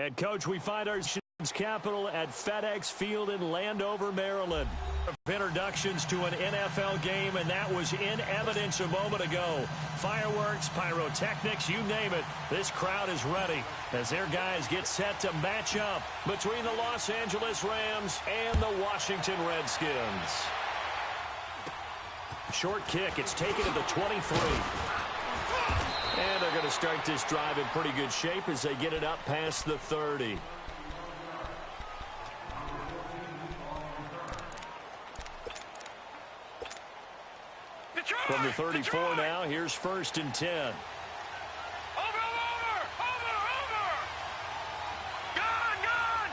And, Coach, we find ourselves capital at FedEx Field in Landover, Maryland. Introductions to an NFL game, and that was in evidence a moment ago. Fireworks, pyrotechnics, you name it. This crowd is ready as their guys get set to match up between the Los Angeles Rams and the Washington Redskins. Short kick. It's taken to the 23. And they're going to start this drive in pretty good shape as they get it up past the 30. From the 34 now, here's 1st and 10. Over. Gone.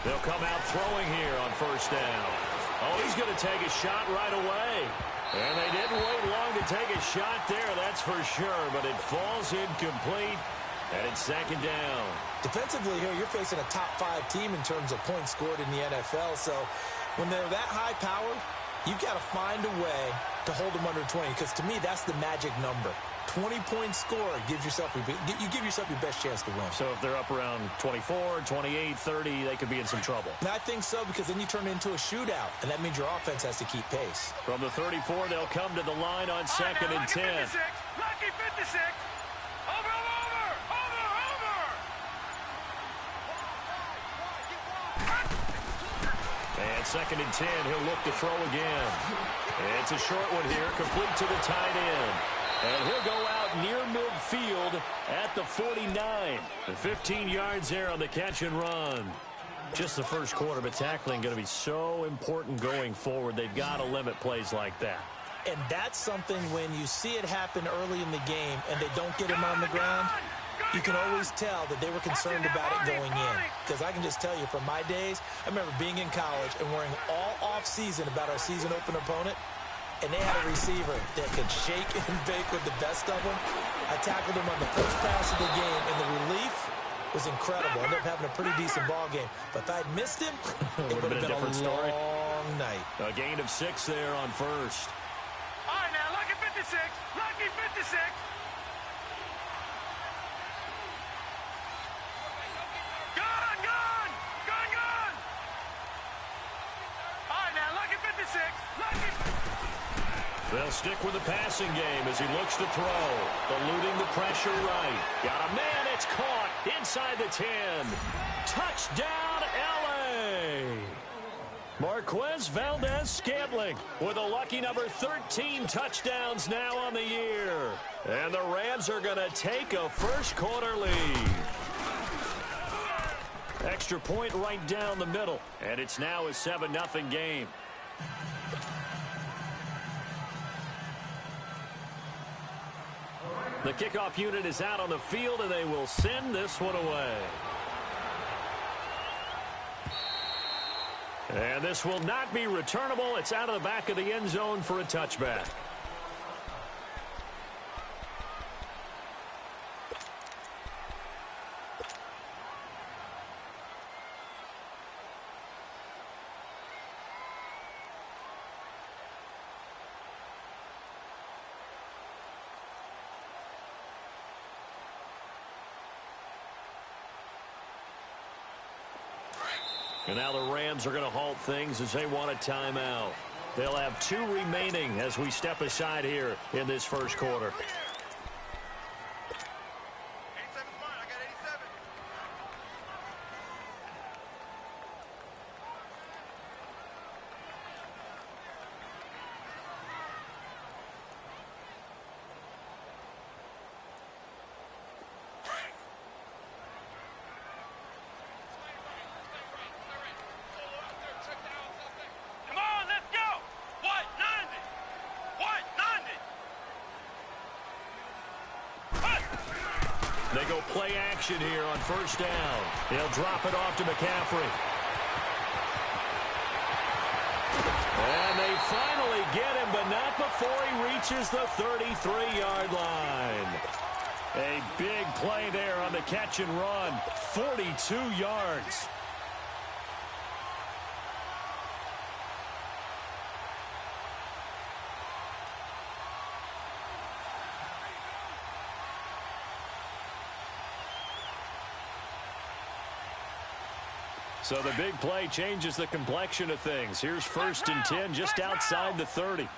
They'll come out throwing here on 1st down. Oh, he's going to take a shot right away. And they didn't wait long to take a shot there, that's for sure. But it falls incomplete, and it's 2nd down. Defensively here, you're facing a top 5 team in terms of points scored in the NFL. So when they're that high-powered, you've got to find a way to hold them under 20, because to me, that's the magic number. 20-point score gives yourself you give yourself your best chance to win. So if they're up around 24, 28, 30, they could be in some trouble. And I think so, because then you turn it into a shootout, and that means your offense has to keep pace. From the 34, they'll come to the line on 2nd and 10. Lucky 56. Over. And 2nd and 10, he'll look to throw again. It's a short one here, complete to the tight end. And he'll go out near midfield at the 49. The 15 yards there on the catch and run. Just the first quarter, but tackling going to be so important going forward. They've got to limit plays like that. And that's something when you see it happen early in the game and they don't get him on the ground, you can always tell that they were concerned about it going in. Because I can just tell you from my days, I remember being in college and worrying all off-season about our season opener opponent, and they had a receiver that could shake and bake with the best of them. I tackled him on the first pass of the game, and the relief was incredible. I ended up having a pretty decent ball game. But if I'd missed him, it would have been a different story. long night. A gain of 6 there on 1st. All right, now, lucky 56. Lucky 56. Gone. All right, now, lucky 56. Lucky. They'll stick with the passing game as he looks to throw. Eluding the pressure right. Got a man, it's caught inside the 10. Touchdown, L.A. Marquez Valdez-Scantling with a lucky number 13 touchdowns now on the year. And the Rams are going to take a first quarter lead. Extra point right down the middle. And it's now a 7-0 game. The kickoff unit is out on the field, and they will send this one away. And this will not be returnable. It's out of the back of the end zone for a touchback. And now the Rams are going to halt things as they want a timeout. They'll have 2 remaining as we step aside here in this first quarter. They go play action here on 1st down. They'll drop it off to McCaffrey. And they finally get him, but not before he reaches the 33-yard line. A big play there on the catch and run. 42 yards. So the big play changes the complexion of things. Here's 1st and 10 just outside the 30. Here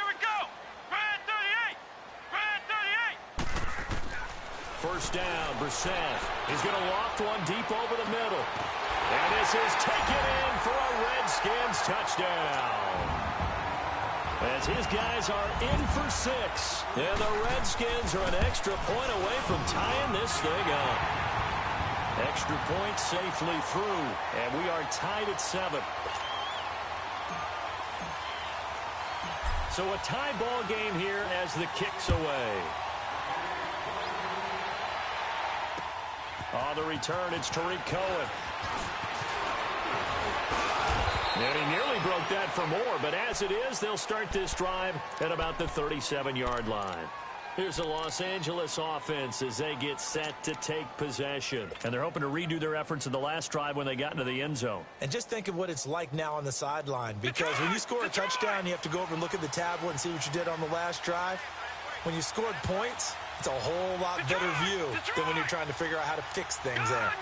we go. Grand 38. Grand 38. First down, Brissett. He's going to loft one deep over the middle. And this is taken in for a Redskins touchdown. As his guys are in for 6. And the Redskins are an extra point away from tying this thing up. Extra point safely through. And we are tied at 7. So a tie ball game here as the kick's away. On the return, it's Tariq Cohen. And he nearly broke that for more, but as it is, they'll start this drive at about the 37-yard line. Here's the Los Angeles offense as they get set to take possession. And they're hoping to redo their efforts in the last drive when they got into the end zone. And just think of what it's like now on the sideline, because when you score a touchdown, you have to go over and look at the tablet and see what you did on the last drive. When you scored points, it's a whole lot better view than when you're trying to figure out how to fix things there.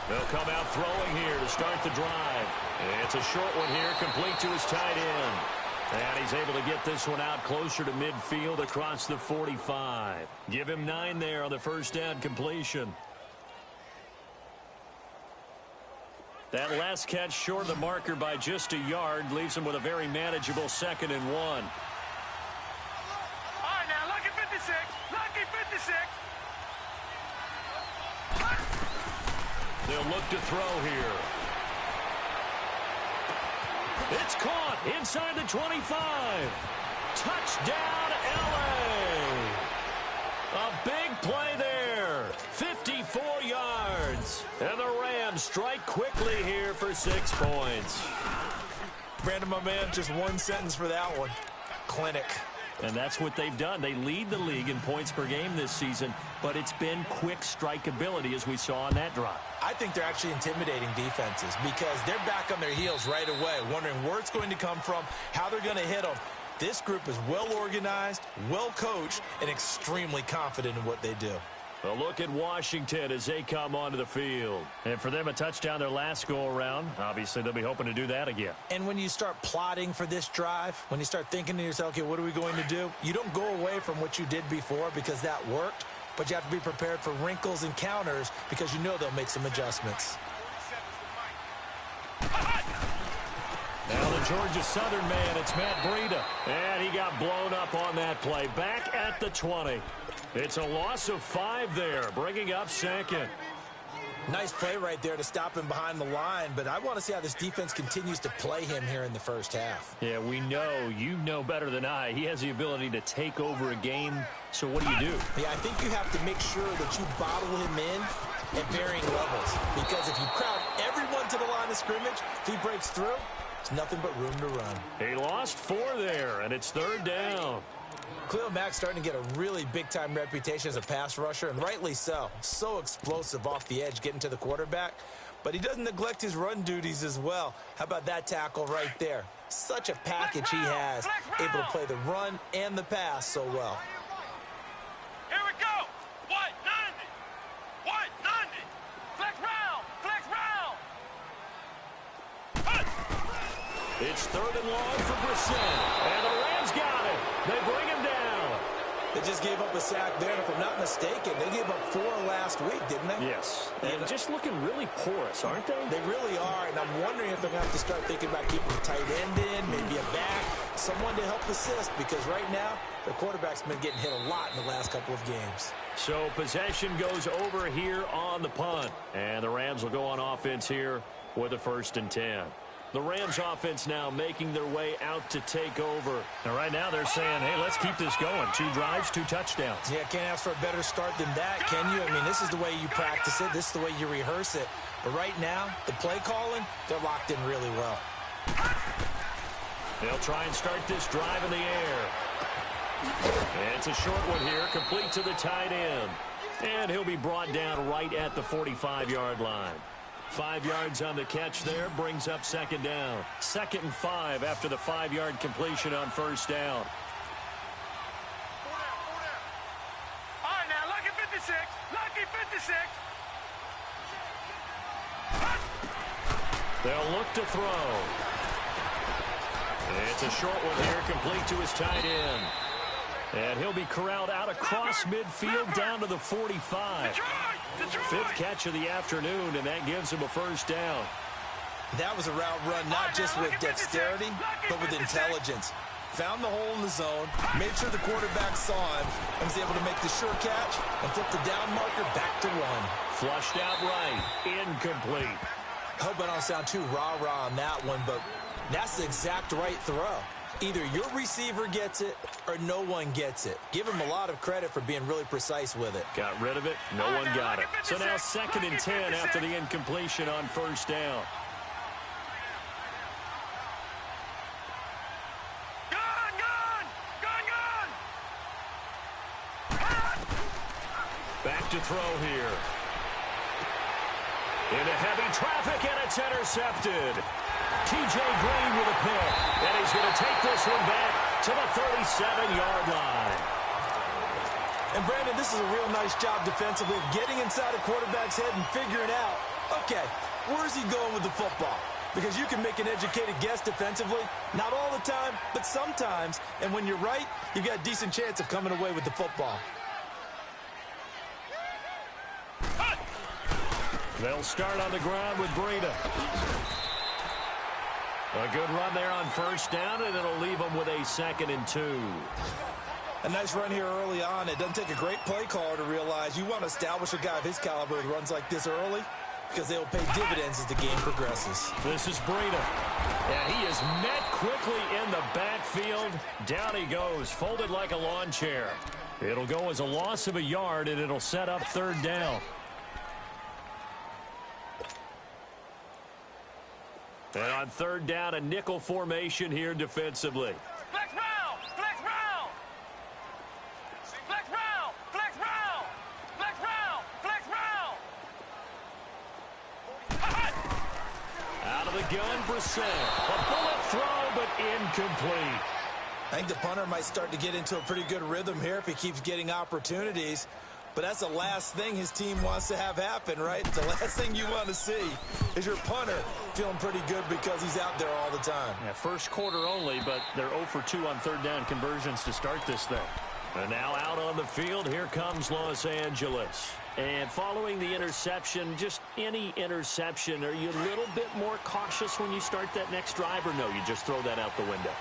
They'll come out throwing here to start the drive. It's a short one here, complete to his tight end. And he's able to get this one out closer to midfield across the 45. Give him 9 there on the first down completion. That last catch short of the marker by just a yard leaves him with a very manageable 2nd and 1. All right, now, lucky 56. Lucky 56. They'll look to throw here. It's caught inside the 25. Touchdown, L.A. A big play there. 54 yards. And the Rams strike quickly here for 6 points. Brandon, my man, just one sentence for that one. Clinic. And that's what they've done. They lead the league in points per game this season, but it's been quick strikeability as we saw on that drive. I think they're actually intimidating defenses because they're back on their heels right away, wondering where it's going to come from, how they're going to hit them. This group is well organized, well coached, and extremely confident in what they do. A look at Washington as they come onto the field. And for them, a touchdown their last go-around. Obviously, they'll be hoping to do that again. And when you start plotting for this drive, when you start thinking to yourself, okay, what are we going to do? You don't go away from what you did before because that worked, but you have to be prepared for wrinkles and counters because you know they'll make some adjustments. Now the Georgia Southern man, it's Matt Breida. And he got blown up on that play. Back at the 20. It's a loss of 5 there, bringing up 2nd. Nice play right there to stop him behind the line, but I want to see how this defense continues to play him here in the first half. Yeah, we know, you know better than I, he has the ability to take over a game, so what do you do? Yeah, I think you have to make sure that you bottle him in at varying levels, because if you crowd everyone to the line of scrimmage, if he breaks through, it's nothing but room to run. He lost 4 there, and it's 3rd down. Khalil Mack's starting to get a really big-time reputation as a pass rusher, and rightly so. So explosive off the edge getting to the quarterback. But he doesn't neglect his run duties as well. How about that tackle right there? Such a package he has, able to play the run and the pass so well. Here we go. White 90. White 90. Flex round. Flex round. It's 3rd and long for Brissett. And the Rams got it. They bring him down. They just gave up a sack there, and if I'm not mistaken, they gave up 4 last week, didn't they? Yes. And just looking really porous, aren't they? They really are, and I'm wondering if they're going to have to start thinking about keeping a tight end in, maybe a back, someone to help assist, because right now, their quarterback's been getting hit a lot in the last couple of games. So possession goes over here on the punt. And the Rams will go on offense here with a 1st and 10. The Rams offense now making their way out to take over. And right now they're saying, hey, let's keep this going. 2 drives, 2 touchdowns. Yeah, can't ask for a better start than that, can you? I mean, this is the way you practice it. This is the way you rehearse it. But right now, the play calling, they're locked in really well. They'll try and start this drive in the air. And it's a short one here, complete to the tight end. And he'll be brought down right at the 45-yard line. 5 yards on the catch there, brings up 2nd down. 2nd and 5 after the 5-yard completion on 1st down. 56. Lucky 56. They'll look to throw. It's a short one here, complete to his tight end. And he'll be corralled out across midfield down to the 45. Fifth catch of the afternoon, and that gives him a first down. That was a route run not just with dexterity, but with intelligence. Found the hole in the zone, made sure the quarterback saw him, and was able to make the sure catch and flip the down marker back to one. Flushed out right, incomplete. I hope I don't sound too rah-rah on that one, but that's the exact right throw. Either your receiver gets it or no one gets it. Give him a lot of credit for being really precise with it. Got rid of it, no one got it. So now 2nd and 10 after the incompletion on first down. Back to throw here. Into heavy traffic, and it's intercepted. T.J. Green with a pick, and he's going to take this one back to the 37-yard line. And, Brandon, this is a real nice job defensively of getting inside a quarterback's head and figuring out, okay, where's he going with the football? Because you can make an educated guess defensively, not all the time, but sometimes. And when you're right, you've got a decent chance of coming away with the football. They'll start on the ground with Breida. A good run there on first down, and it'll leave them with a 2nd and 2. A nice run here early on. It doesn't take a great play caller to realize you want to establish a guy of his caliber who runs like this early, because they will pay dividends as the game progresses. This is Breida. And he is met quickly in the backfield. Down he goes, folded like a lawn chair. It'll go as a loss of a yard, and it'll set up 3rd down. And on 3rd down, a nickel formation here defensively. Flex round! Flex round! Flex round! Flex round! Flex round! Flex round! Out of the gun for Sam. A bullet throw, but incomplete. I think the punter might start to get into a pretty good rhythm here if he keeps getting opportunities. But that's the last thing his team wants to have happen, right? The last thing you want to see is your punter feeling pretty good because he's out there all the time. Yeah, first quarter only, but they're 0 for 2 on 3rd down conversions to start this thing. And now out on the field, here comes Los Angeles. And following the interception, just any interception, are you a little bit more cautious when you start that next drive, or no, you just throw that out the window?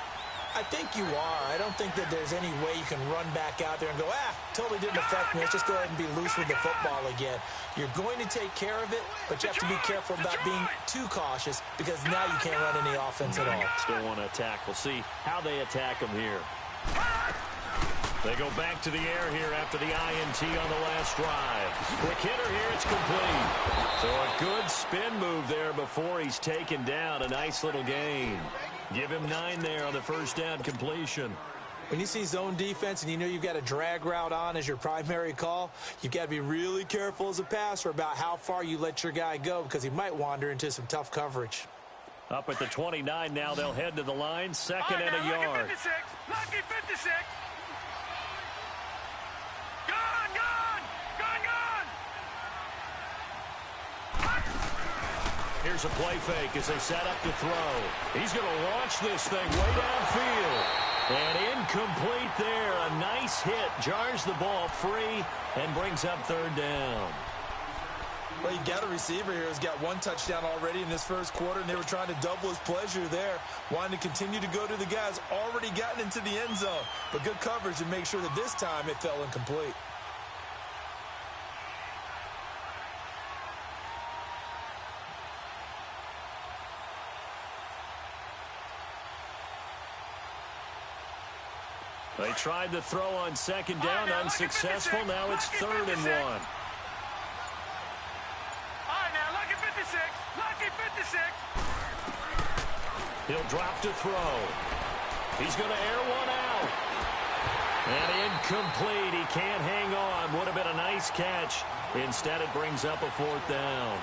I think you are. I don't think that there's any way you can run back out there and go, totally didn't affect me. Let's just go ahead and be loose with the football again. You're going to take care of it, but you have to be careful about being too cautious because now you can't run any offense at all. Still want to attack. We'll see how they attack them here. They go back to the air here after the INT on the last drive. Quick hitter here, it's complete. So a good spin move there before he's taken down. A nice little gain. Give him 9 there on the first down completion. When you see zone defense and you know you've got a drag route on as your primary call, you've got to be really careful as a passer about how far you let your guy go because he might wander into some tough coverage. Up at the 29 now, they'll head to the line. 2nd and a yard. Lucky 56. Lucky 56. Gun, gun, gun, gun. Here's a play fake as they set up to throw. He's going to launch this thing way downfield. And incomplete there. A nice hit. Jars the ball free and brings up 3rd down. Well, you got a receiver here who's got 1 touchdown already in this first quarter, and they were trying to double his pleasure there, wanting to continue to go to the guys already gotten into the end zone. But good coverage to make sure that this time it fell incomplete. They tried the throw on 2nd down, unsuccessful. Now it's 3rd and 1. All right, now, lucky 56. Lucky 56. He'll drop to throw. He's going to air one out. And incomplete. He can't hang on. Would have been a nice catch. Instead, it brings up a 4th down.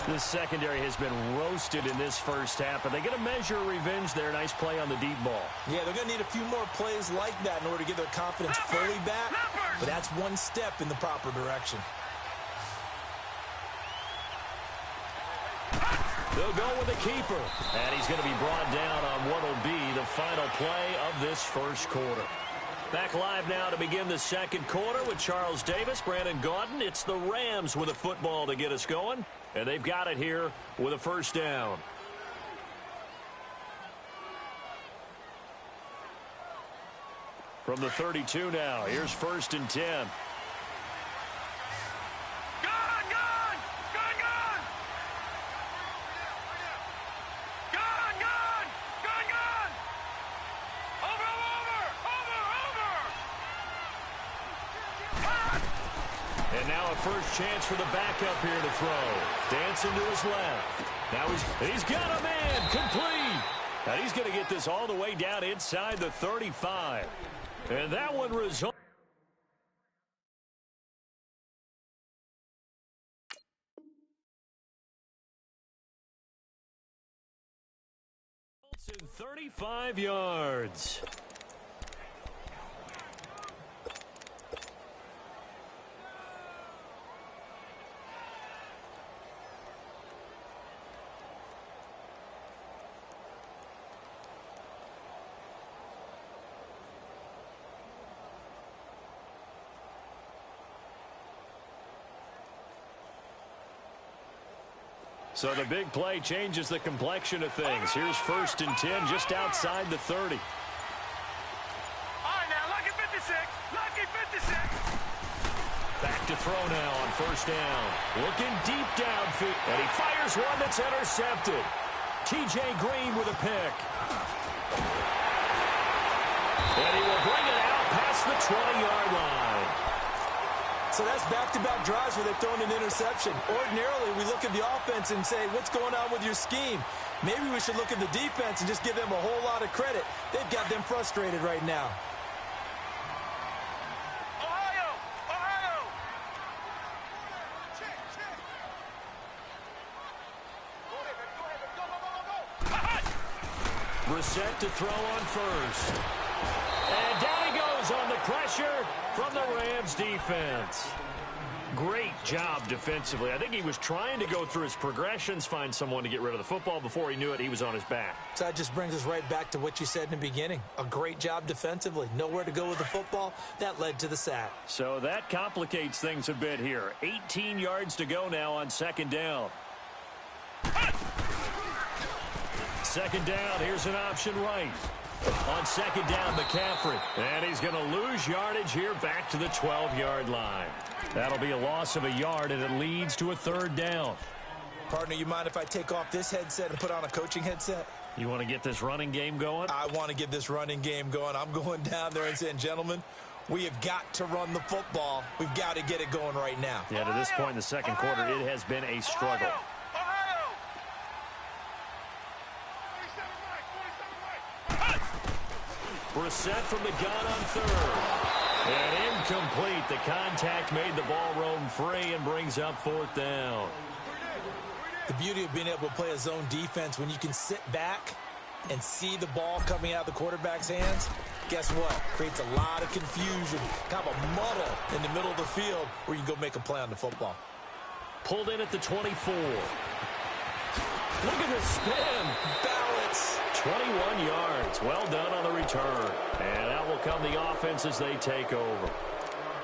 The secondary has been roasted in this first half, but they get a measure of revenge there. Nice play on the deep ball. Yeah, they're going to need a few more plays like that in order to get their confidence fully back, but that's one step in the proper direction. They'll go with the keeper, and he's going to be brought down on what will be the final play of this first quarter. Back live now to begin the second quarter with Charles Davis, Brandon Gaudin. It's the Rams with a football to get us going, and they've got it here with a first down. From the 32 now, here's 1st and 10. And now a first chance for the backup here to throw. Dancing to his left. Now he's got a man complete. And he's going to get this all the way down inside the 35. And that one results in 35 yards. So the big play changes the complexion of things. Here's 1st and 10 just outside the 30. All right, now, lucky 56. Lucky 56. Back to throw now on 1st down. Looking deep downfield. And he fires one that's intercepted. T.J. Green with a pick. And he will bring it out past the 20-yard line. So that's back-to-back drives where they've thrown an interception. Ordinarily, we look at the offense and say, what's going on with your scheme? Maybe we should look at the defense and just give them a whole lot of credit. They've got them frustrated right now. Ohio! Ohio! Brissett to throw on 1st. And down he goes on the pressure from the Rams defense. Great job defensively. I think he was trying to go through his progressions, find someone to get rid of the football. Before he knew it, he was on his back. So that just brings us right back to what you said in the beginning. A great job defensively. Nowhere to go with the football. That led to the sack. So that complicates things a bit here. 18 yards to go now on 2nd down. 2nd down, here's an option right. On 2nd down, McCaffrey. And he's going to lose yardage here back to the 12-yard line. That'll be a loss of a yard, and it leads to a 3rd down. Partner, you mind if I take off this headset and put on a coaching headset? You want to get this running game going? I want to get this running game going. I'm going down there and saying, gentlemen, we have got to run the football. We've got to get it going right now. Yeah, to this point in the second quarter, it has been a struggle. Brissett from the gun on 3rd. And incomplete. The contact made the ball roam free and brings up 4th down. The beauty of being able to play a zone defense when you can sit back and see the ball coming out of the quarterback's hands, guess what? Creates a lot of confusion, kind of a muddle in the middle of the field where you can go make a play on the football. Pulled in at the 24. Look at the spin. Balance. 21 yards. Well done on the return. And out will come the offense as they take over.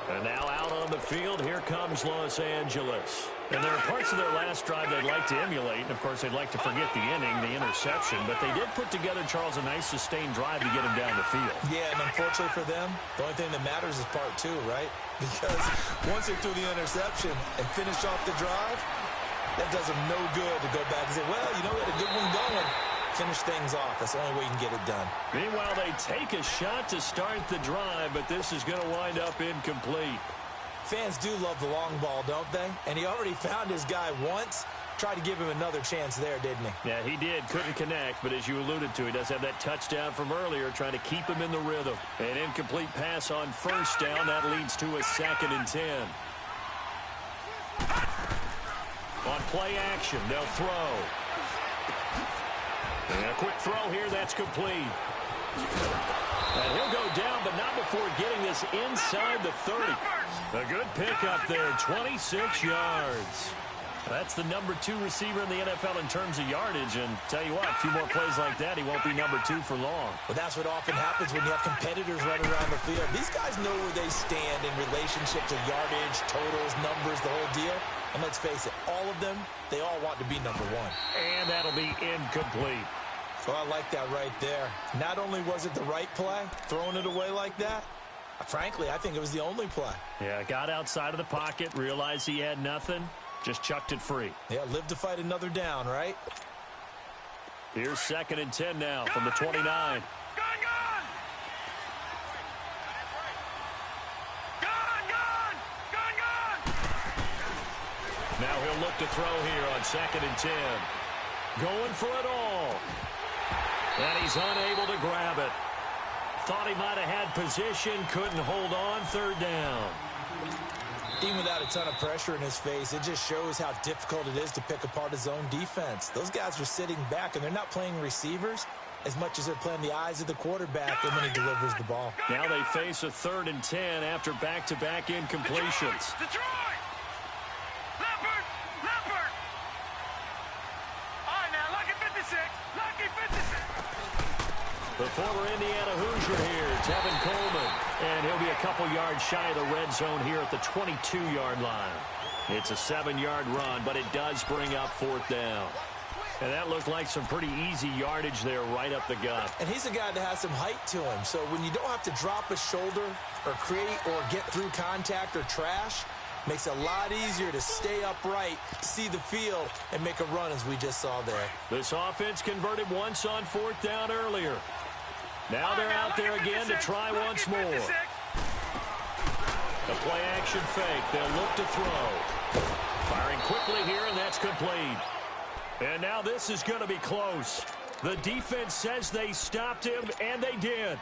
And now out on the field, here comes Los Angeles. And there are parts of their last drive they'd like to emulate. And, of course, they'd like to forget the inning, the interception. But they did put together, Charles, a nice sustained drive to get him down the field. Yeah, and unfortunately for them, the only thing that matters is part 2, right? Because once they threw the interception and finished off the drive, that does them no good to go back and say, well, you know, we had a good one going. Finish things off. That's the only way you can get it done. Meanwhile, they take a shot to start the drive, but this is going to wind up incomplete. Fans do love the long ball, don't they? And he already found his guy once. Tried to give him another chance there, didn't he? Yeah, he did. Couldn't connect, but as you alluded to, he does have that touchdown from earlier, trying to keep him in the rhythm. An incomplete pass on 1st down. That leads to a 2nd and 10. On play action. They'll throw. And a quick throw here. That's complete. And he'll go down, but not before getting this inside the 30. A good pickup there, 26 yards. That's the number 2 receiver in the NFL in terms of yardage. And tell you what, a few more plays like that, he won't be number 2 for long. Well, that's what often happens when you have competitors running around the field. These guys know where they stand in relationship to yardage, totals, numbers, the whole deal. And let's face it, all of them, they all want to be number 1. And that'll be incomplete. So I like that right there. Not only was it the right play, throwing it away like that, frankly, I think it was the only play. Yeah, got outside of the pocket, realized he had nothing, just chucked it free. Yeah, live to fight another down, right? Here's 2nd and 10 now from the 29. Gun! Now he'll look to throw here on 2nd and 10. Going for it all. And he's unable to grab it. Thought he might have had position, couldn't hold on, 3rd down. Even without a ton of pressure in his face, it just shows how difficult it is to pick apart his own defense. Those guys are sitting back, and they're not playing receivers as much as they're playing the eyes of the quarterback and when he delivers the ball. Now they face a 3rd and 10 after back-to-back incompletions. Detroit! Leopard! All right, now, lucky 56. Lucky 56. The former Indiana Hoosier here, Tevin Coleman. And he'll be a couple yards shy of the red zone here at the 22-yard line. It's a 7-yard run, but it does bring up 4th down. And that looked like some pretty easy yardage there right up the gut. And he's a guy that has some height to him. So when you don't have to drop a shoulder or create or get through contact or trash, makes it a lot easier to stay upright, see the field, and make a run as we just saw there. This offense converted once on 4th down earlier. Now they're out there again to try once more. The play action fake. They'll look to throw. Firing quickly here, and that's complete. And now this is going to be close. The defense says they stopped him, and they did.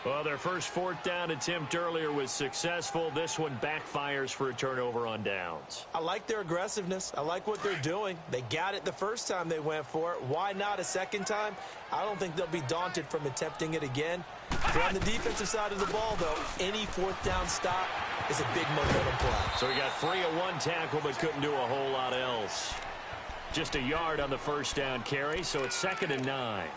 Well, their first 4th down attempt earlier was successful. This one backfires for a turnover on downs. I like their aggressiveness. I like what they're doing. They got it the first time they went for it. Why not a second time? I don't think they'll be daunted from attempting it again. They're on the defensive side of the ball, though. Any 4th down stop is a big momentum play. So he got free of 1 tackle but couldn't do a whole lot else. Just a yard on the first down carry, so it's 2nd and 9.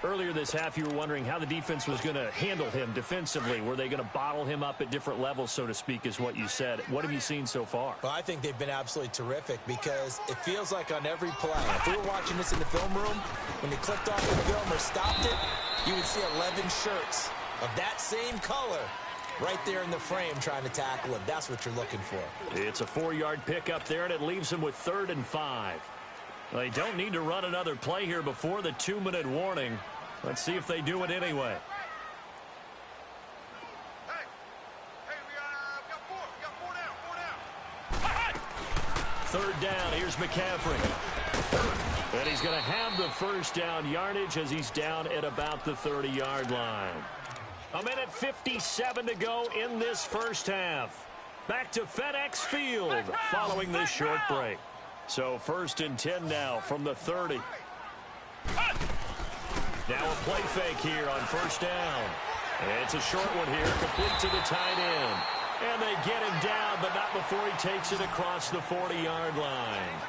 Earlier this half, you were wondering how the defense was going to handle him defensively. Were they going to bottle him up at different levels, so to speak, is what you said. What have you seen so far? Well, I think they've been absolutely terrific because it feels like on every play, if we were watching this in the film room, when they clicked off the film or stopped it, you would see 11 shirts of that same color right there in the frame trying to tackle him. That's what you're looking for. It's a 4-yard pickup there, and it leaves them with 3rd and 5. They don't need to run another play here before the 2-minute warning. Let's see if they do it anyway. Hey, we got 4. We got 4 down. 3rd down. Here's McCaffrey. And he's going to have the first down yardage as he's down at about the 30-yard line. 1:57 to go in this first half. Back to FedEx Field following this short break. So 1st and 10 now from the 30. Now a play fake here on 1st down. It's a short one here, complete to the tight end. And they get him down, but not before he takes it across the 40-yard line.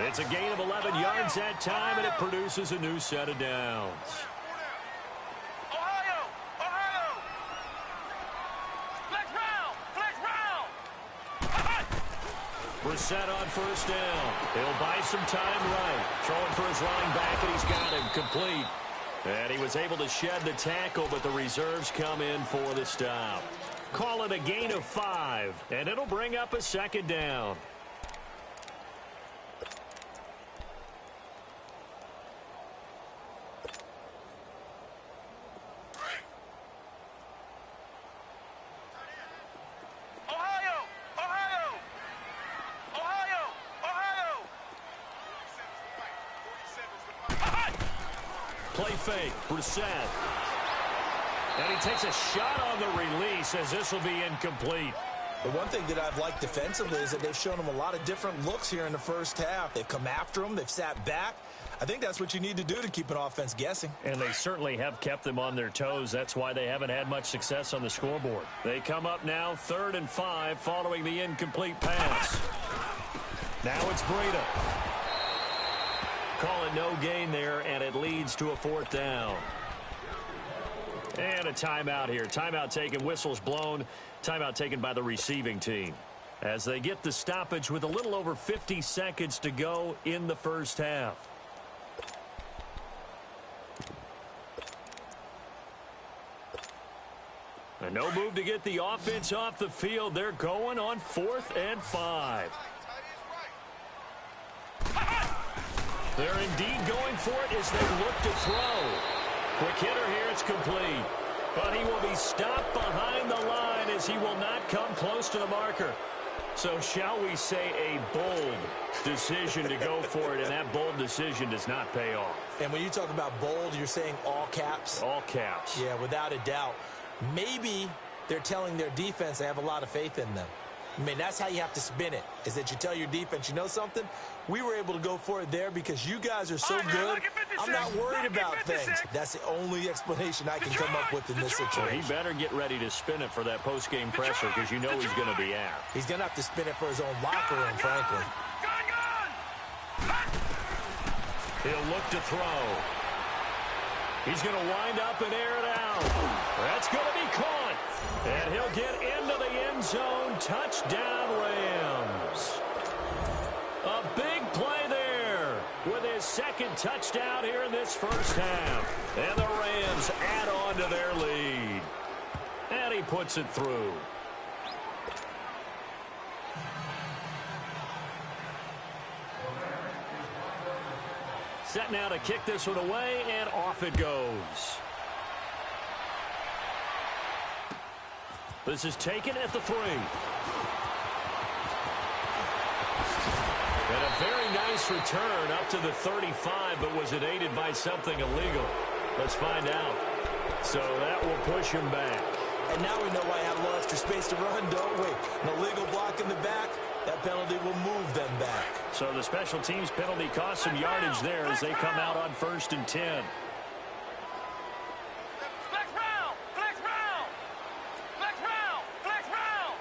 It's a gain of 11 yards that time, and it produces a new set of downs. Ohio! Flex round! Brissett on 1st down. He'll buy some time right. Throwing for his running back, and he's got him complete. And he was able to shed the tackle, but the reserves come in for the stop. Call it a gain of 5, and it'll bring up a 2nd down. Play fake, Brissett. And he takes a shot on the release as this will be incomplete. The one thing that I've liked defensively is that they've shown them a lot of different looks here in the first half. They've come after them. They've sat back. I think that's what you need to do to keep an offense guessing. And they certainly have kept them on their toes. That's why they haven't had much success on the scoreboard. They come up now 3rd and 5 following the incomplete pass. Now it's Breida. Call it no gain there, and it leads to a 4th down. And a timeout here. Timeout taken, whistles blown. Timeout taken by the receiving team as they get the stoppage with a little over 50 seconds to go in the first half. And no move to get the offense off the field. They're going on 4th and 5. They're indeed going for it as they look to throw. Quick hitter here, it's complete. But he will be stopped behind the line as he will not come close to the marker. So shall we say a bold decision to go for it, and that bold decision does not pay off. And when you talk about bold, you're saying all caps? All caps. Yeah, without a doubt. Maybe they're telling their defense they have a lot of faith in them. I mean, that's how you have to spin it, is that you tell your defense, you know something? We were able to go for it there because you guys are so good. I'm not worried about things. That's the only explanation I can come up with in this situation. He better get ready to spin it for that post-game pressure because you know he's going to be out. He's going to have to spin it for his own locker room, frankly. He'll look to throw. He's going to wind up and air it out. That's going to be caught. And he'll get into the end zone. Touchdown, Rams. A big play there with his 2nd touchdown here in this first half. And the Rams add on to their lead. And he puts it through. Set now to kick this one away, and off it goes. This is taken at the 3. And a very nice return up to the 35, but was it aided by something illegal? Let's find out. So that will push him back. And now we know why I have a little extra space to run, don't we? An illegal block in the back. That penalty will move them back. So the special teams penalty cost some yardage there as they come out on 1st and 10. Flex round! Flex round! Flex round! Flex round!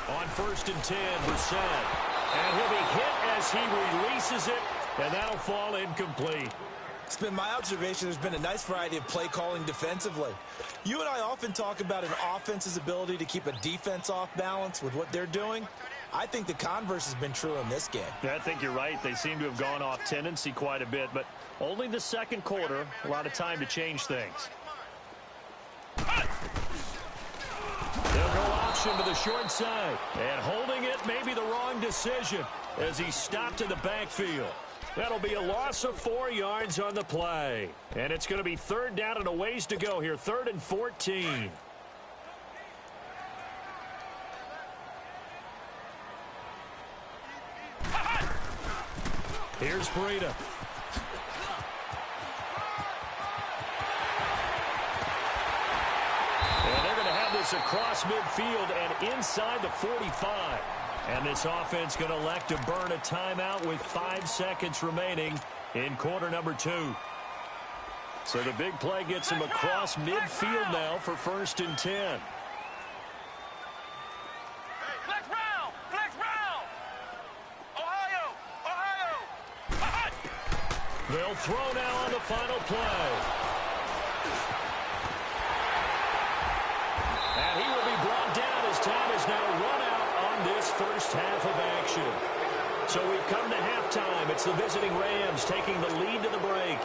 On 1st and 10, Brissett. And he'll be hit as he releases it, and that'll fall incomplete. It's been my observation there's been a nice variety of play calling defensively. You and I often talk about an offense's ability to keep a defense off balance with what they're doing. I think the converse has been true in this game. I think you're right. They seem to have gone off tendency quite a bit, but only the 2nd quarter, a lot of time to change things. They'll go option to the short side, and holding it may be the wrong decision as he stopped in the backfield. That'll be a loss of 4 yards on the play. And it's going to be 3rd down and a ways to go here. 3rd and 14. Here's Breida. And they're going to have this across midfield and inside the 45. And this offense going to elect to burn a timeout with 5 seconds remaining in quarter number 2. So the big play gets him across midfield now for 1st and 10. Flex round! Flex round! Ohio! Ohio! They'll throw now on the final play. And he will be brought down as time is now run out on this first half of action. So we've come to halftime. It's the visiting Rams taking the lead to the break.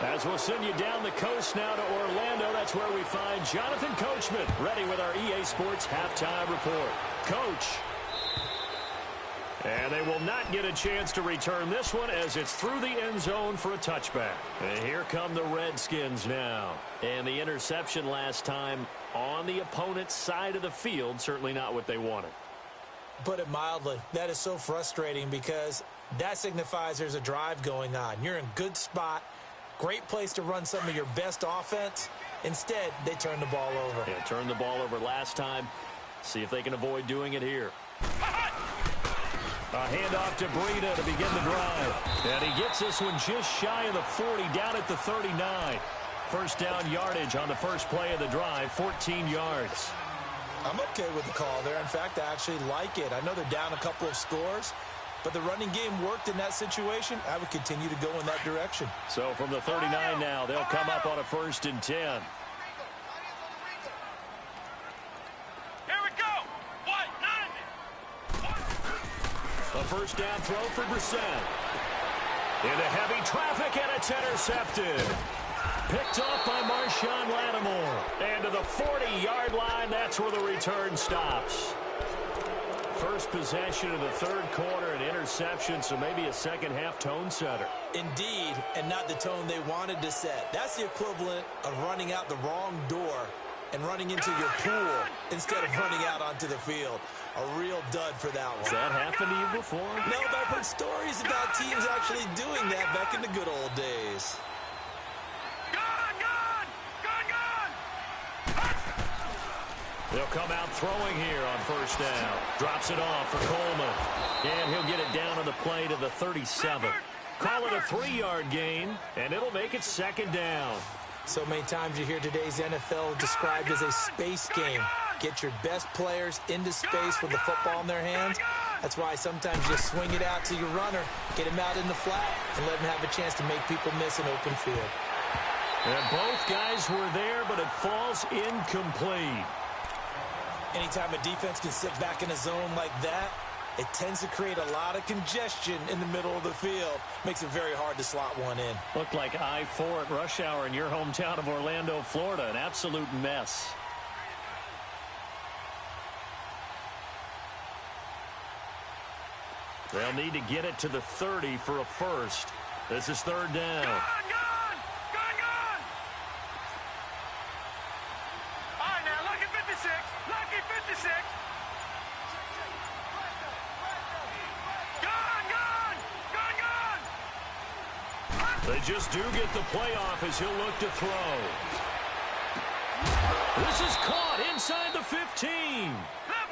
As we'll send you down the coast now to Orlando, that's where we find Jonathan Coachman ready with our EA Sports halftime report. Coach. And they will not get a chance to return this one as it's through the end zone for a touchback. And here come the Redskins now. And the interception last time on the opponent's side of the field, certainly not what they wanted. Put it mildly, that is so frustrating because that signifies there's a drive going on. You're in good spot, Great place to run some of your best offense. Instead, they turn the ball over. Yeah, turned the ball over last time. See if they can avoid doing it here. A handoff to Breida to begin the drive. And he gets this one just shy of the 40, down at the 39. First down yardage on the first play of the drive, 14 yards. I'm okay with the call there. In fact, I actually like it. I know they're down a couple of scores, but the running game worked in that situation. I would continue to go in that direction. So from the 39 now, they'll come up on a 1st and 10. Here we go. What? 90. A first down throw for Brissett. Into heavy traffic, and it's intercepted. Picked off by Marshawn Lattimore. And to the 40-yard line, that's where the return stops. First possession of the third quarter, an interception, so maybe a second-half tone setter. Indeed, and not the tone they wanted to set. That's the equivalent of running out the wrong door and running into your pool instead of running out onto the field. A real dud for that one. Has that happened to you before? No, but I've heard stories about teams actually doing that back in the good old days. They'll come out throwing here on first down. Drops it off for Coleman. And he'll get it down on the play to the 37. Call it a 3-yard gain, and it'll make it second down. So many times you hear today's NFL described as a space game. Get your best players into space with the football in their hands. That's why sometimes you swing it out to your runner, get him out in the flat, and let him have a chance to make people miss an open field. And both guys were there, but it falls incomplete. Anytime a defense can sit back in a zone like that, it tends to create a lot of congestion in the middle of the field. Makes it very hard to slot one in. Looked like I-4 at rush hour in your hometown of Orlando, Florida. An absolute mess. They'll need to get it to the 30 for a first. This is third down. Gone! All right, now, lucky 56. Lucky 56. Gone! They just do get the playoff as he'll look to throw. This is caught inside the 15.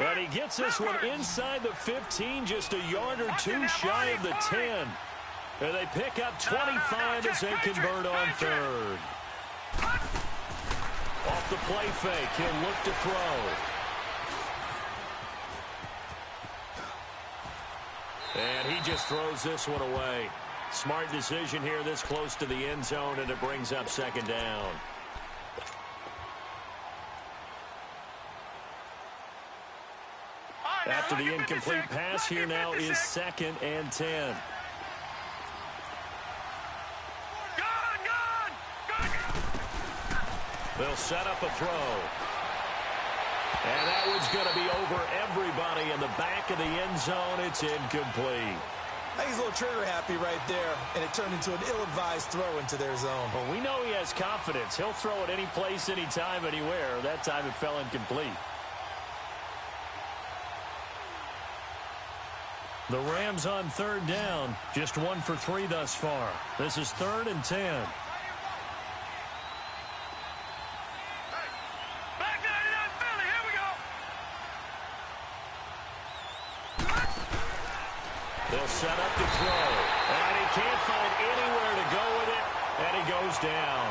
And he gets this one inside the 15, just a yard or two shy of the 10. And they pick up 25 as they convert on third. Off the play fake, he'll look to throw. And he just throws this one away. Smart decision here this close to the end zone, and it brings up second down. After the incomplete pass, here now is 2nd and 10. They'll set up a throw. And that one's going to be over everybody in the back of the end zone. It's incomplete. I think he's a little trigger happy right there, and it turned into an ill-advised throw into their zone. Well, we know he has confidence. He'll throw it any place, anytime, anywhere. That time it fell incomplete. The Rams on third down, just 1 for 3 thus far. This is 3rd and 10. Back 99 Philly, here we go. They'll set up to throw, and he can't find anywhere to go with it, and he goes down.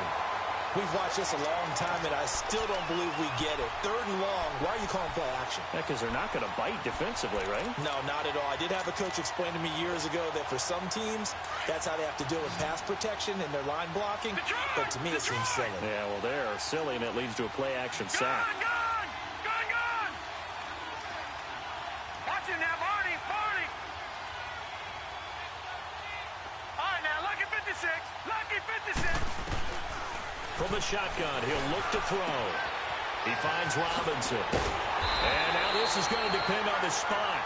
We've watched this a long time, and I still don't believe we get it. 3rd and long, why are you calling play action? Yeah, because they're not going to bite defensively, right? No, not at all. I did have a coach explain to me years ago that for some teams, that's how they have to deal with pass protection and their line blocking. But to me, it seems silly. Yeah, well, they're silly, and it leads to a play-action sack. Gone! Watch it now, Barney. All right, now, lucky 56. Lucky 56. From the shotgun, he'll look to throw. He finds Robinson. And now this is going to depend on the spot.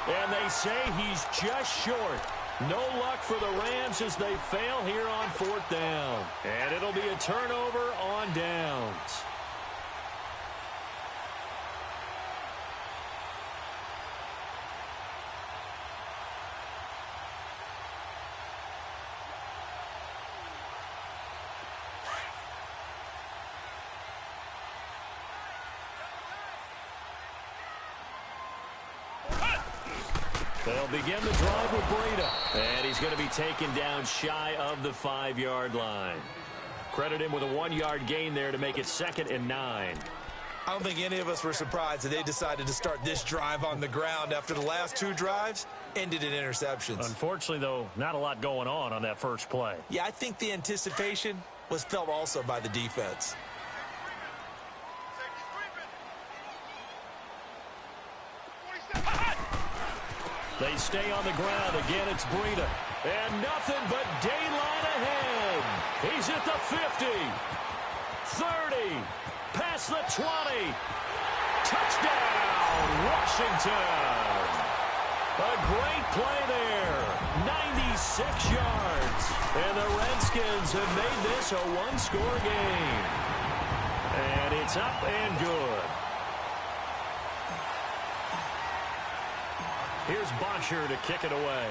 And they say he's just short. No luck for the Rams as they fail here on 4th down. And it'll be a turnover on downs. They'll begin the drive with Breida. And he's going to be taken down shy of the 5-yard line. Credit him with a 1-yard gain there to make it 2nd and 9. I don't think any of us were surprised that they decided to start this drive on the ground after the last 2 drives ended in interceptions. Unfortunately, though, not a lot going on that first play. Yeah, I think the anticipation was felt also by the defense. They stay on the ground. Again, it's Breida. And nothing but daylight ahead. He's at the 50. 30. Past the 20. Touchdown, Washington. A great play there. 96 yards. And the Redskins have made this a 1-score game. And it's up and good. Here's Bosher to kick it away.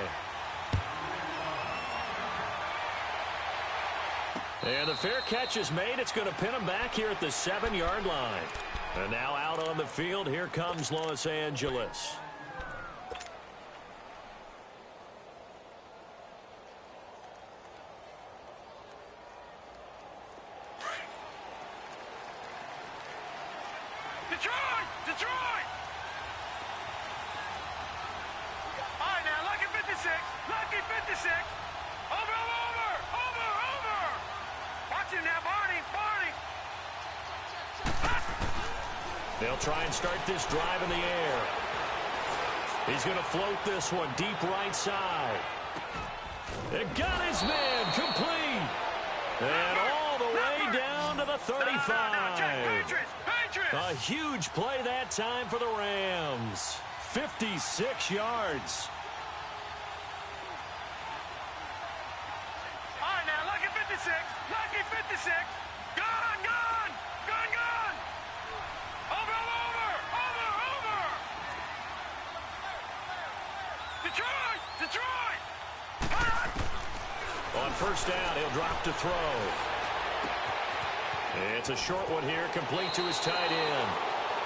And the fair catch is made. It's going to pin him back here at the 7-yard line. And now out on the field, here comes Los Angeles. Detroit! Detroit! All right, now, lucky 56. Lucky 56. Over. Watch him now, Barney. They'll try and start this drive in the air. He's going to float this one deep right side. It got his man complete. And all the way down to the 35. A huge play that time for the Rams. 56 yards. All right, now, lucky 56. Lucky 56. Gone. Over. Detroit. On first down, he'll drop to throw. It's a short one here, complete to his tight end.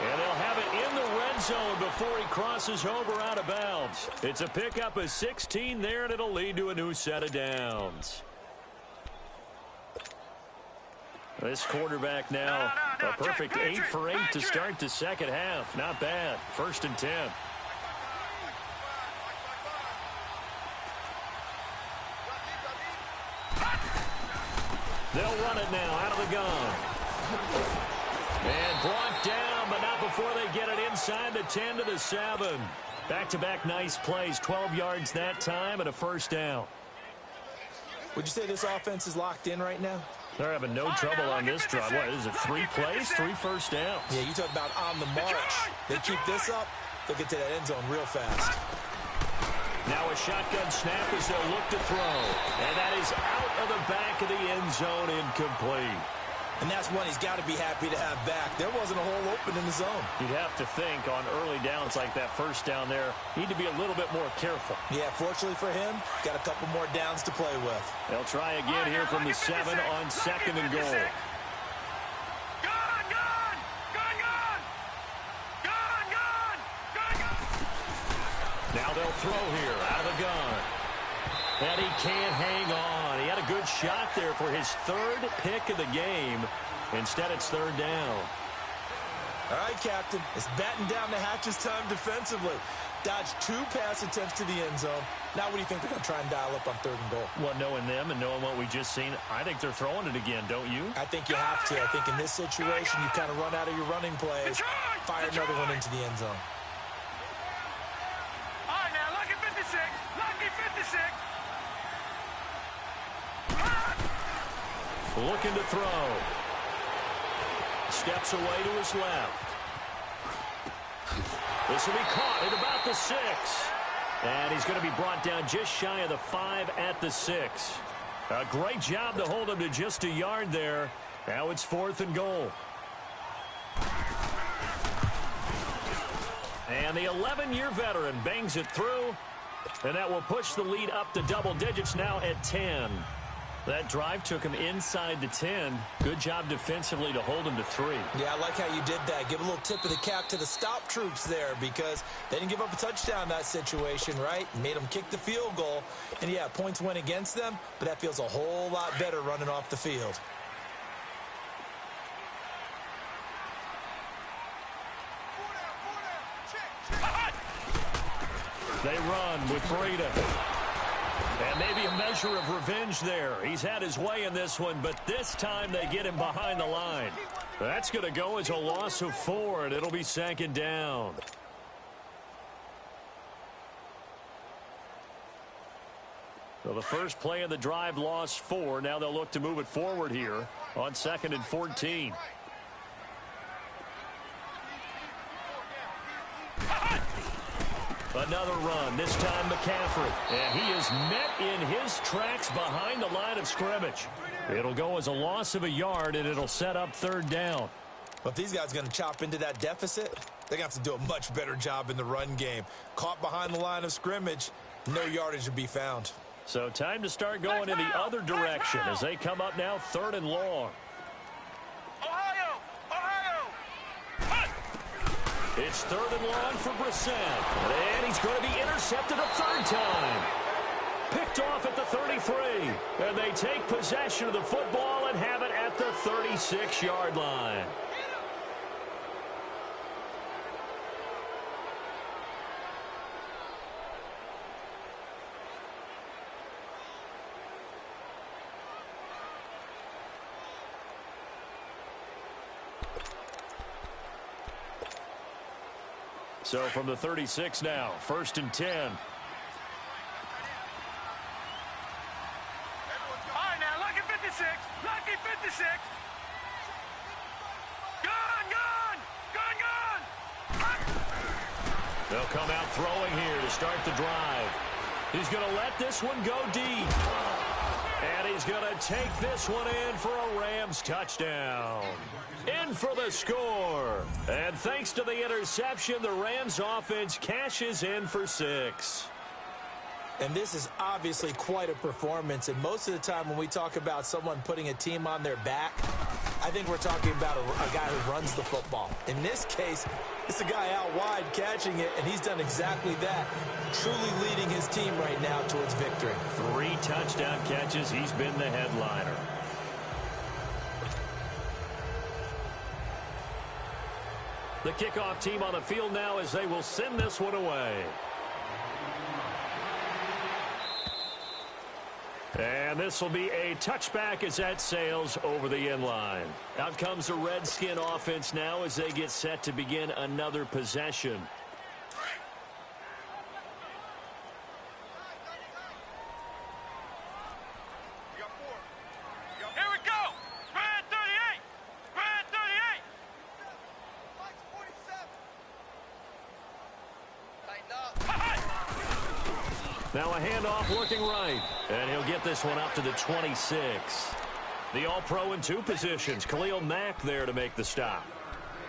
And they'll have it in the red zone before he crosses over out of bounds. It's a pickup of 16 there, and it'll lead to a new set of downs. This quarterback now, a perfect 8 for 8 to start the second half. Not bad. 1st and 10. They'll run it now out of the gun. And brought down, but not before they get it inside the 10 to the 7. Back-to-back nice plays. 12 yards that time and a 1st down. Would you say this offense is locked in right now? They're having no trouble on this drive. What is it, 3 plays, 3 first downs? Yeah, you talk about on the march. They keep this up, they'll get to that end zone real fast. Now a shotgun snap as they'll look to throw. And that is out of the back of the end zone, incomplete. And that's one he's got to be happy to have back. There wasn't a hole open in the zone. You'd have to think on early downs like that first down there, need to be a little bit more careful. Yeah, fortunately for him, got a couple more downs to play with. They'll try again here from the 7 on 2nd and goal. Now they'll throw here out of the gun. And he can't hang on. He had a good shot there for his 3rd pick of the game. Instead, it's 3rd down. All right, Captain. It's batten down the hatches time defensively. Dodged 2 pass attempts to the end zone. Now what do you think they're going to try and dial up on 3rd and goal? Well, knowing them and knowing what we just seen, I think they're throwing it again, don't you? I think you have to. I think in this situation, you kind of run out of your running plays, fire another one into the end zone. All right, now, lucky 56. Lucky 56. Looking to throw. Steps away to his left. This will be caught at about the 6. And he's going to be brought down just shy of the 5 at the 6. A great job to hold him to just a yard there. Now it's 4th and goal. And the 11-year veteran bangs it through. And that will push the lead up to double digits now at 10. That drive took him inside the 10. Good job defensively to hold him to 3. Yeah, I like how you did that. Give a little tip of the cap to the stop troops there because they didn't give up a touchdown in that situation, right? Made them kick the field goal. And, yeah, points went against them, but that feels a whole lot better running off the field. They run with Breida. And maybe a measure of revenge there. He's had his way in this one, but this time they get him behind the line. That's going to go as a loss of 4, and it'll be 2nd down. So the first play of the drive lost 4. Now they'll look to move it forward here on 2nd and 14. Another run, this time McCaffrey. And he is met in his tracks behind the line of scrimmage. It'll go as a loss of a yard, and it'll set up 3rd down. But if these guys are going to chop into that deficit, they're going to have to do a much better job in the run game. Caught behind the line of scrimmage, no yardage to be found. So time to start going in the other direction as they come up now 3rd and long. It's 3rd and long for Brissett. And he's going to be intercepted a 3rd time. Picked off at the 33. And they take possession of the football and have it at the 36-yard line. So from the 36 now, 1st and 10. All right, now, lucky 56. Lucky 56. Gun. They'll come out throwing here to start the drive. He's going to let this one go deep. And he's going to take this one in for a Rams touchdown. In for the score. And thanks to the interception, the Rams offense cashes in for 6. And this is obviously quite a performance. And most of the time when we talk about someone putting a team on their back, I think we're talking about a guy who runs the football. In this case, it's a guy out wide catching it, and he's done exactly that. Truly leading his team right now towards victory. 3 touchdown catches. He's been the headliner. The kickoff team on the field now as they will send this one away. And this will be a touchback as that sails over the end line. Out comes the Redskin offense now as they get set to begin another possession. Here we go. Red 38. Red 38. Now a handoff looking right. And he'll get this one up to the 26. The All-Pro in 2 positions. Khalil Mack there to make the stop.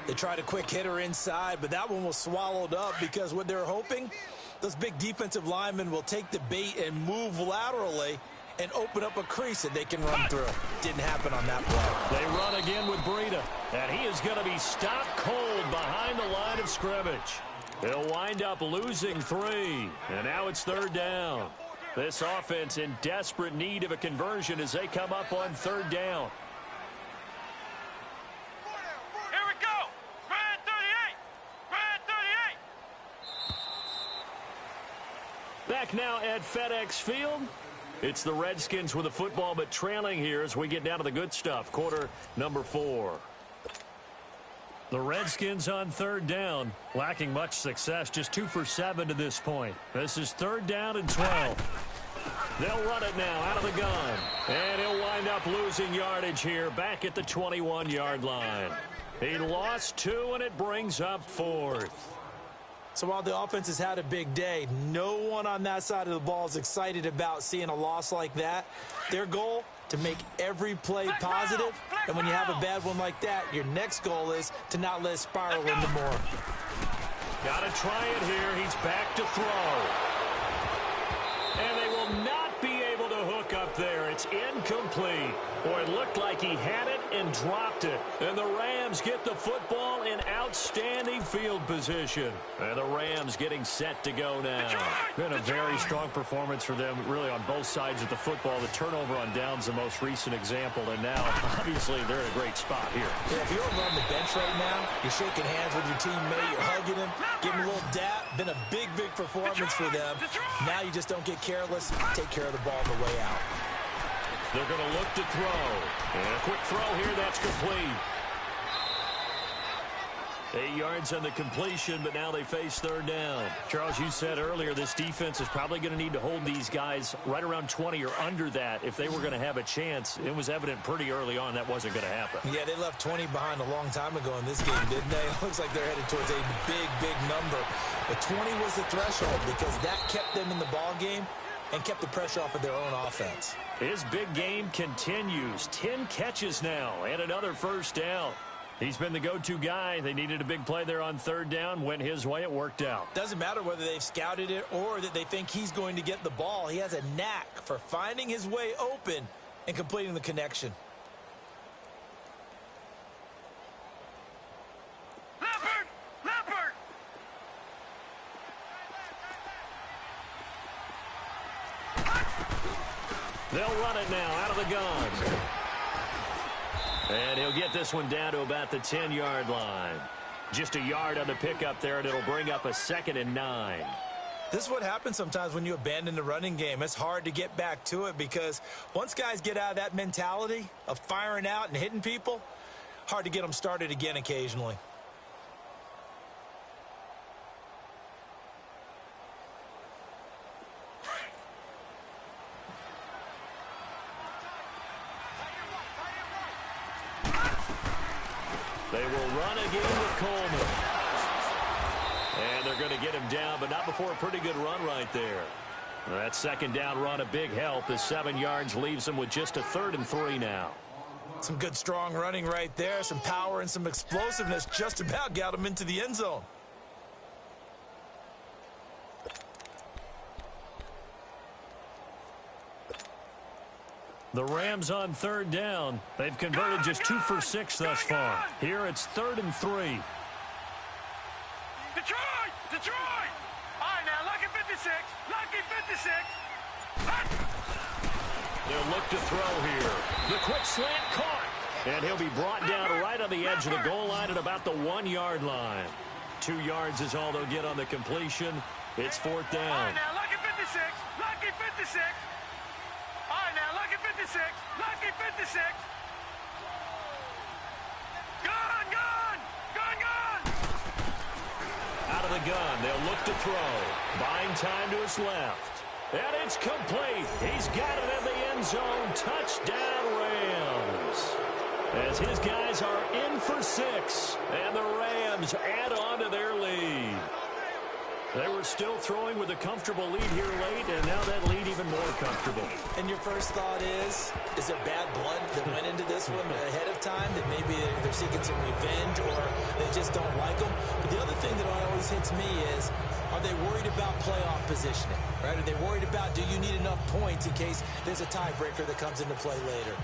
They tried a quick hitter inside, but that one was swallowed up because what they're hoping, those big defensive linemen will take the bait and move laterally and open up a crease that they can run through. Didn't happen on that play. They run again with Breida. And he is going to be stopped cold behind the line of scrimmage. They'll wind up losing 3. And now it's 3rd down. This offense in desperate need of a conversion as they come up on 3rd down. Here we go. Red 38. Red 38. Back now at FedEx Field. It's the Redskins with the football, but trailing here as we get down to the good stuff. Quarter number 4. The Redskins on 3rd down, lacking much success, just 2 for 7 to this point. This is 3rd down and 12. They'll run it now out of the gun. And he'll wind up losing yardage here back at the 21-yard line. He lost 2, and it brings up 4th. So while the offense has had a big day, no one on that side of the ball is excited about seeing a loss like that. Their goal, to make every play positive. And when you have a bad one like that, your next goal is to not let it spiral into more. Got to try it here. He's back to throw. And they will not be able to hook up there. It's It's incomplete. Boy, it looked like he had it and dropped it. And the Rams get the football in outstanding field position. And the Rams getting set to go now. Been a very strong performance for them, really, on both sides of the football. The turnover on downs, the most recent example. And now, obviously, they're in a great spot here. Yeah, if you're over on the bench right now, you're shaking hands with your teammate, you're hugging him, giving him a little dap. Been a big, big performance for them. Now you just don't get careless. Take care of the ball on the way out. They're going to look to throw. And a quick throw here, that's complete. 8 yards on the completion, but now they face third down. Charles, you said earlier this defense is probably going to need to hold these guys right around 20 or under that if they were going to have a chance. It was evident pretty early on that wasn't going to happen. Yeah, they left 20 behind a long time ago in this game, didn't they? It looks like they're headed towards a big, big number. But 20 was the threshold because that kept them in the ball game and kept the pressure off of their own offense. His big game continues. 10 catches now and another first down. He's been the go-to guy. They needed a big play there on third down. Went his way. It worked out. Doesn't matter whether they've scouted it or that they think he's going to get the ball. He has a knack for finding his way open and completing the connection. Leopard! They'll run it now out of the gun. And he'll get this one down to about the 10-yard line. Just a yard on the pickup there, and it'll bring up a 2nd and 9. This is what happens sometimes when you abandon the running game. It's hard to get back to it because once guys get out of that mentality of firing out and hitting people, hard to get them started again occasionally. They will run again with Coleman. And they're going to get him down, but not before a pretty good run right there. That second down run, a big help. The 7 yards leaves them with just a 3rd and 3 now. Some good, strong running right there. Some power and some explosiveness just about got him into the end zone. The Rams on third down. They've converted just 2 for 6 thus far. Here it's 3rd and 3. Detroit! All right, now, lucky 56. They'll look to throw here. The quick slant caught. And he'll be brought down right on the edge of the goal line at about the 1-yard line. 2 yards is all they'll get on the completion. It's 4th down. All right, now, lucky 56. All right, now, lucky 56. Gun! Out of the gun, they'll look to throw. Buying time to his left. And it's complete. He's got it in the end zone. Touchdown, Rams. As his guys are in for 6. And the Rams add on to their lead. They were still throwing with a comfortable lead here late, and now that lead even more comfortable. And your first thought is there bad blood that went into this one ahead of time, that maybe they're seeking some revenge or they just don't like them? But the other thing that always hits me is, are they worried about playoff positioning? Right? Are they worried about, do you need enough points in case there's a tiebreaker that comes into play later?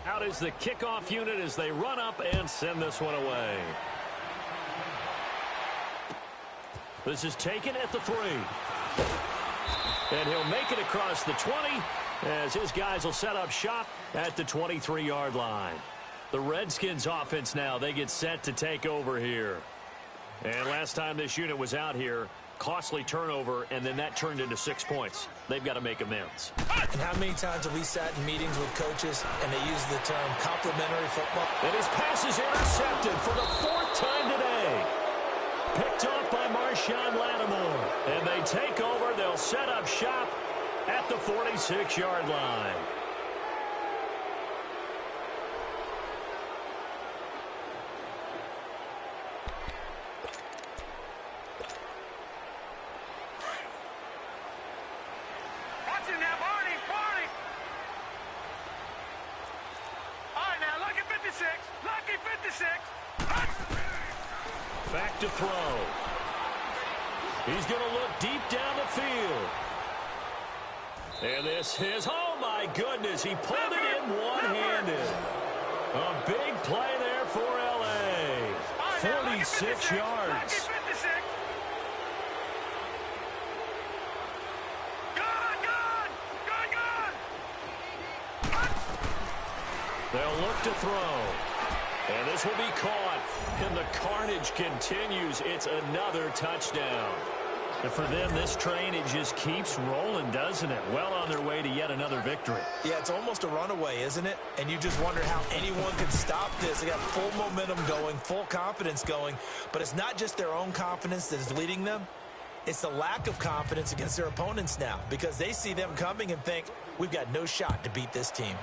Out is the kickoff unit as they run up and send this one away. This is taken at the 3. And he'll make it across the 20 as his guys will set up shop at the 23-yard line. The Redskins offense now, they get set to take over here. And last time this unit was out here, costly turnover, and then that turned into 6 points. They've got to make amends. And how many times have we sat in meetings with coaches and they use the term complimentary football? And his pass is intercepted for the 4th time today. Picked off by Marshawn Lattimore. And they take over. They'll set up shop at the 46-yard line. Back to throw. He's going to look deep down the field. And this is, oh my goodness, he pulled it in one-handed. A big play there for L.A. 46 yards. They'll look to throw. And this will be caught. And the carnage continues. It's another touchdown. And for them, this train, it just keeps rolling, doesn't it? Well on their way to yet another victory. Yeah, it's almost a runaway, isn't it? And you just wonder how anyone could stop this. They got full momentum going, full confidence going. But it's not just their own confidence that is leading them. It's the lack of confidence against their opponents now, because they see them coming and think, we've got no shot to beat this team.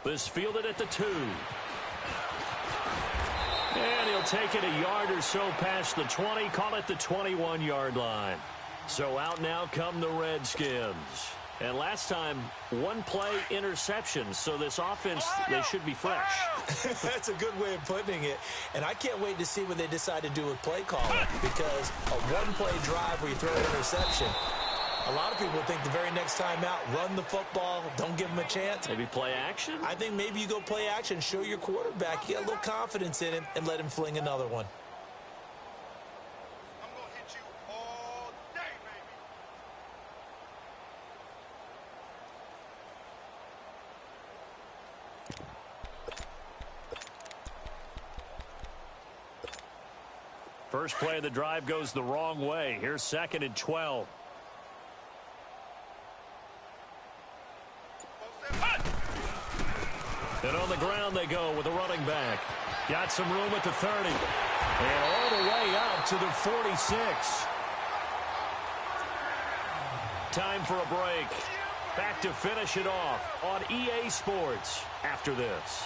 This fielded at the 2. And he'll take it a yard or so past the 20, call it the 21-yard line. So out now come the Redskins. And last time, one play interception. So this offense, they should be fresh. That's a good way of putting it. And I can't wait to see what they decide to do with play calling, because a one-play drive where you throw an interception, a lot of people think the very next time out, run the football, don't give them a chance. Maybe play action? I think maybe you go play action, show your quarterback, you got a little confidence in him, and let him fling another one. I'm going to hit you all day, baby. First play of the drive goes the wrong way. Here's 2nd and 12. And on the ground they go with a running back. Got some room at the 30. And all the way out to the 46. Time for a break. Back to finish it off on EA Sports after this.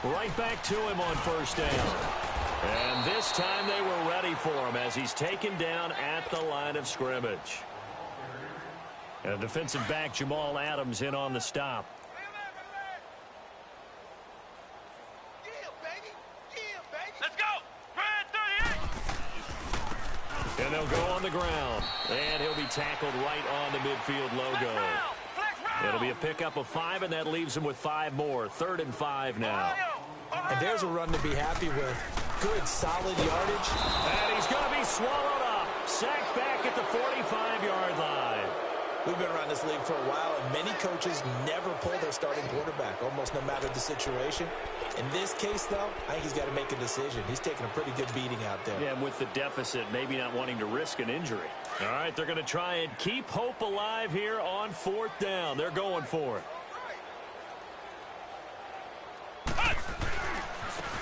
Right back to him on first down. And this time they were ready for him as he's taken down at the line of scrimmage. And defensive back Jamal Adams in on the stop. Let's go. Red 38. And they'll go on the ground. And he'll be tackled right on the midfield logo. It'll be a pickup of 5, and that leaves him with 5 more. 3rd and 5 now. And there's a run to be happy with. Good, solid yardage. And he's going to be swallowed up. Sacked back at the 45-yard line. We've been around this league for a while, and many coaches never pull their starting quarterback, almost no matter the situation. In this case, though, I think he's got to make a decision. He's taking a pretty good beating out there. Yeah, and with the deficit, maybe not wanting to risk an injury. All right, they're going to try and keep hope alive here on 4th down. They're going for it.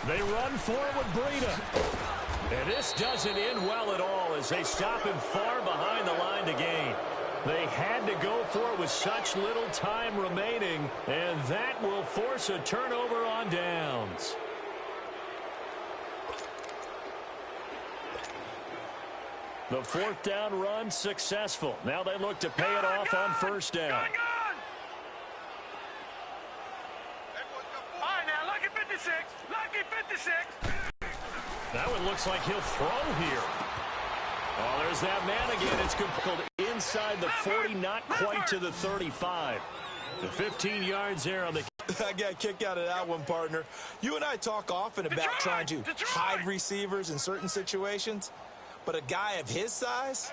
They run forward with Breida. And this doesn't end well at all as they stop him far behind the line to gain. They had to go for it with such little time remaining, and that will force a turnover on downs. The 4th down run successful. Now they look to pay it off on first down. All right, now, lucky 56. Lucky 56. That one looks like he'll throw here. Oh, there's that man again. It's called inside the 40, not quite to the 35. The 15 yards there on the... I got a kick out of that one, partner. You and I talk often about trying to hide receivers in certain situations, but a guy of his size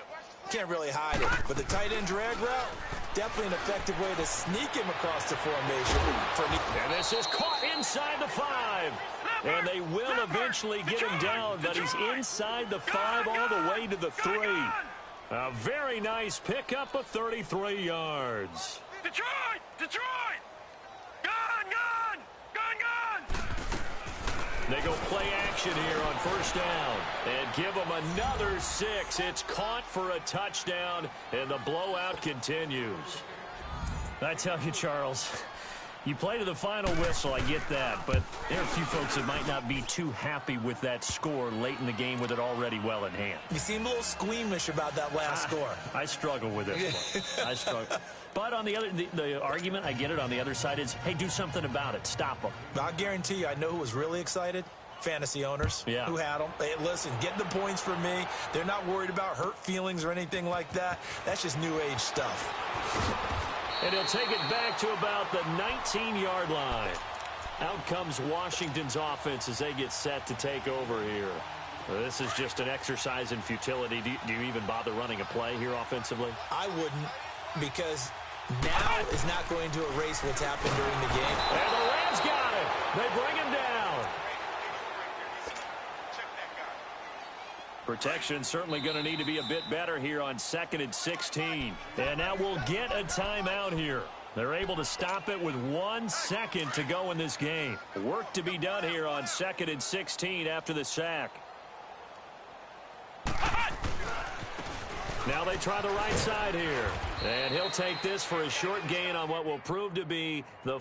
can't really hide it. But the tight end drag route, definitely an effective way to sneak him across the formation. And this is caught inside the 5. And they will eventually get him down, but he's inside the 5 all the way to the 3. A very nice pickup of 33 yards. Detroit! Detroit! Gun! They go play action here on first down and give him another 6. It's caught for a touchdown, and the blowout continues. I tell you, Charles, You play to the final whistle, I get that, but there are a few folks that might not be too happy with that score late in the game with it already well in hand. You seem a little squeamish about that last score. I struggle with this one. I struggle. But on the argument, I get it, on the other side is, hey, do something about it. Stop them. I'll guarantee you, I know who was really excited. Fantasy owners who had them. Hey, listen, get the points for me. They're not worried about hurt feelings or anything like that. That's just new age stuff. And he'll take it back to about the 19-yard line. Out comes Washington's offense as they get set to take over here. This is just an exercise in futility. Do you even bother running a play here offensively? I wouldn't, because now is not going to erase what's happened during the game. And the Rams got it. They bring him down. Protection certainly going to need to be a bit better here on 2nd and 16. And now we'll get a timeout here. They're able to stop it with 1 second to go in this game. Work to be done here on 2nd and 16 after the sack. Now they try the right side here. And he'll take this for a short gain on what will prove to be the